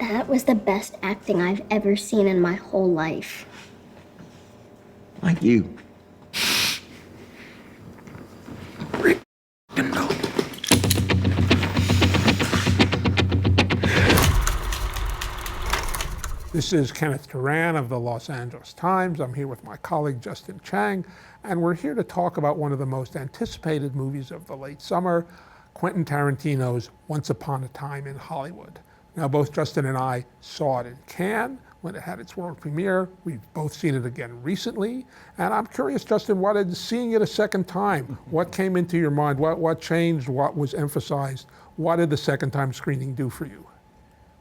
That was the best acting I've ever seen in my whole life. Like you. This is Kenneth Turan of the Los Angeles Times. I'm here with my colleague Justin Chang, and we're here to talk about one of the most anticipated movies of the late summer, Quentin Tarantino's Once Upon a Time in Hollywood. Now, both Justin and I saw it in Cannes when it had its world premiere. We've both seen it again recently, and I'm curious, Justin, what did seeing it a second time, what came into your mind? What changed? What was emphasized? What did the second time screening do for you?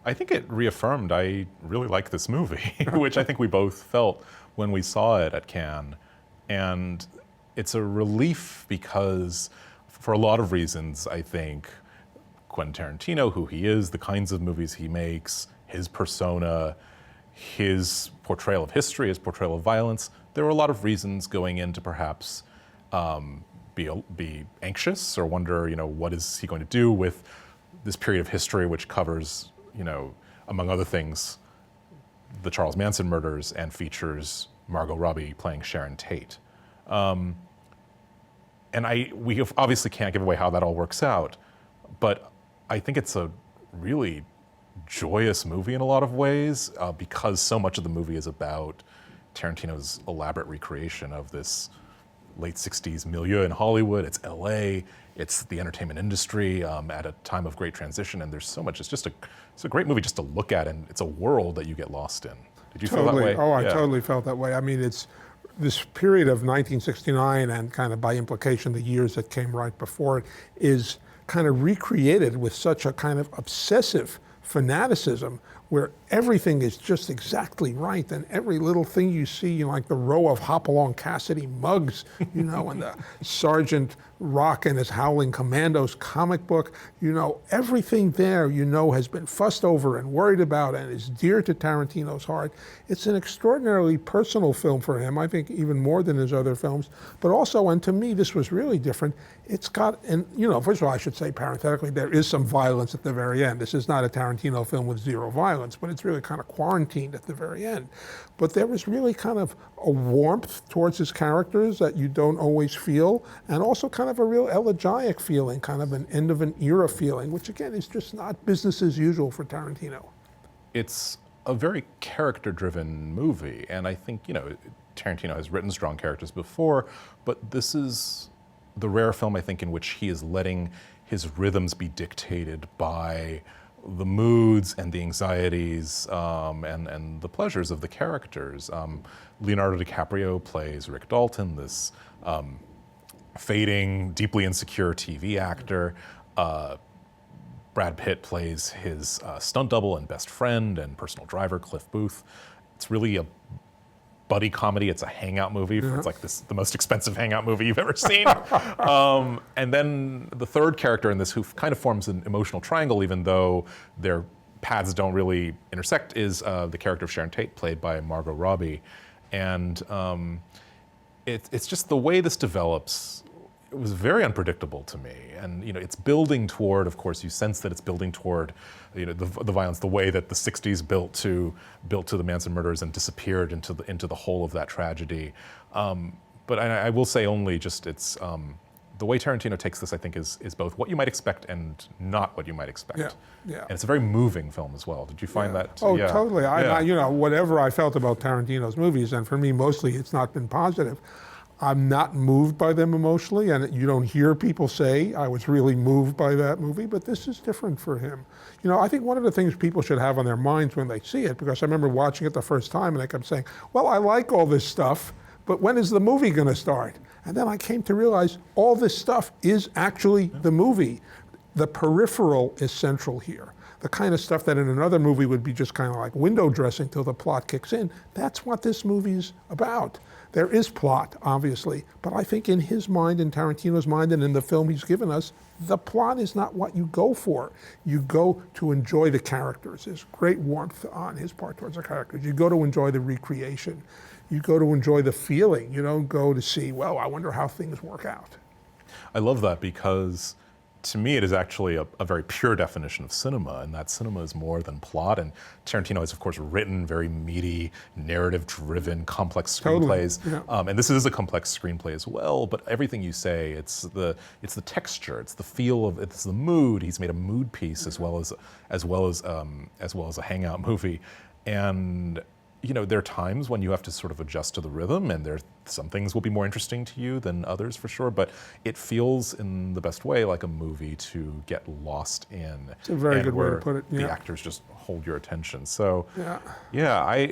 I think it reaffirmed I really like this movie, which I think we both felt when we saw it at Cannes. And it's a relief because, for a lot of reasons, I think Quentin Tarantino, who he is, the kinds of movies he makes, his persona, his portrayal of history, his portrayal of violence, there were a lot of reasons going in to perhaps be anxious or wonder, what is he going to do with this period of history which covers, among other things, the Charles Manson murders and features Margot Robbie playing Sharon Tate. And we obviously can't give away how that all works out, but I think it's a really joyous movie in a lot of ways because so much of the movie is about Tarantino's elaborate recreation of this late 60s milieu in Hollywood. It's LA, it's the entertainment industry at a time of great transition, and there's so much. It's a great movie just to look at, and it's a world that you get lost in. Did you feel that way? Oh, I totally felt that way. I mean, it's this period of 1969 and kind of by implication the years that came right before it is kind of recreated with such a kind of obsessive fanaticism where everything is just exactly right, and every little thing you see, like the row of Hopalong Cassidy mugs, and the Sergeant Rock and his Howling Commandos comic book, everything there, has been fussed over and worried about and is dear to Tarantino's heart. It's an extraordinarily personal film for him, I think even more than his other films, but also, and to me this was really different, it's got, and first of all I should say parenthetically, there is some violence at the very end. This is not a Tarantino film with zero violence, but it's really kind of quarantined at the very end. But there was really kind of a warmth towards his characters that you don't always feel, and also kind of a real elegiac feeling, kind of an end of an era feeling, which again is just not business as usual for Tarantino. It's a very character-driven movie, and I think, Tarantino has written strong characters before, but this is the rare film, I think, in which he is letting his rhythms be dictated by the moods and the anxieties and the pleasures of the characters. Leonardo DiCaprio plays Rick Dalton, this fading, deeply insecure TV actor. Brad Pitt plays his stunt double and best friend and personal driver, Cliff Booth. It's really a buddy comedy. It's a hangout movie. It's like the most expensive hangout movie you've ever seen. And then the third character in this, who kind of forms an emotional triangle, even though their paths don't really intersect, is the character of Sharon Tate, played by Margot Robbie. And it's just the way this develops. It was very unpredictable to me, and it's building toward. Of course, you sense that it's building toward, the violence, the way that the '60s built to the Manson murders and disappeared into the whole of that tragedy. But I will say only just it's the way Tarantino takes this. I think is both what you might expect and not what you might expect. Yeah. And it's a very moving film as well. Did you find that? Oh, totally. Whatever I felt about Tarantino's movies, and for me mostly it's not been positive. I'm not moved by them emotionally, and you don't hear people say, I was really moved by that movie, but this is different for him. I think one of the things people should have on their minds when they see it, because I remember watching it the first time and I kept saying, well, I like all this stuff, but when is the movie gonna start? And then I came to realize all this stuff is actually the movie. The peripheral is central here. The kind of stuff that in another movie would be just kind of like window dressing till the plot kicks in. That's what this movie's about. There is plot, obviously, but I think in his mind, in Tarantino's mind, and in the film he's given us, the plot is not what you go for. You go to enjoy the characters. There's great warmth on his part towards the characters. You go to enjoy the recreation. You go to enjoy the feeling. You don't go to see, well, I wonder how things work out. I love that because to me, it is actually a very pure definition of cinema, and that cinema is more than plot. And Tarantino has, of course, written very meaty, narrative-driven, complex screenplays. Totally, yeah. And this is a complex screenplay as well. But everything you say, it's the texture, it's the feel of, it's the mood. He's made a mood piece as well as a hangout movie, and there are times when you have to sort of adjust to the rhythm, and some things will be more interesting to you than others for sure, but it feels in the best way like a movie to get lost in. It's a very good way to where put it, yeah. The actors just hold your attention. So Yeah.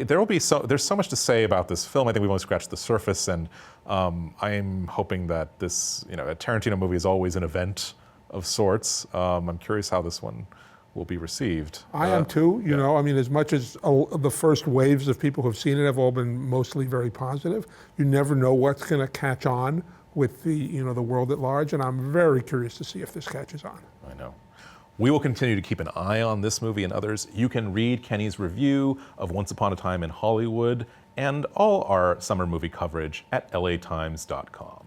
there's so much to say about this film. I think we've only scratched the surface, and I'm hoping that this, a Tarantino movie is always an event of sorts. I'm curious how this one will be received. I am too, I mean, as much as the first waves of people who've seen it have all been mostly very positive, you never know what's going to catch on with the world at large, and I'm very curious to see if this catches on. I know. We will continue to keep an eye on this movie and others. You can read Kenny's review of Once Upon a Time in Hollywood and all our summer movie coverage at latimes.com.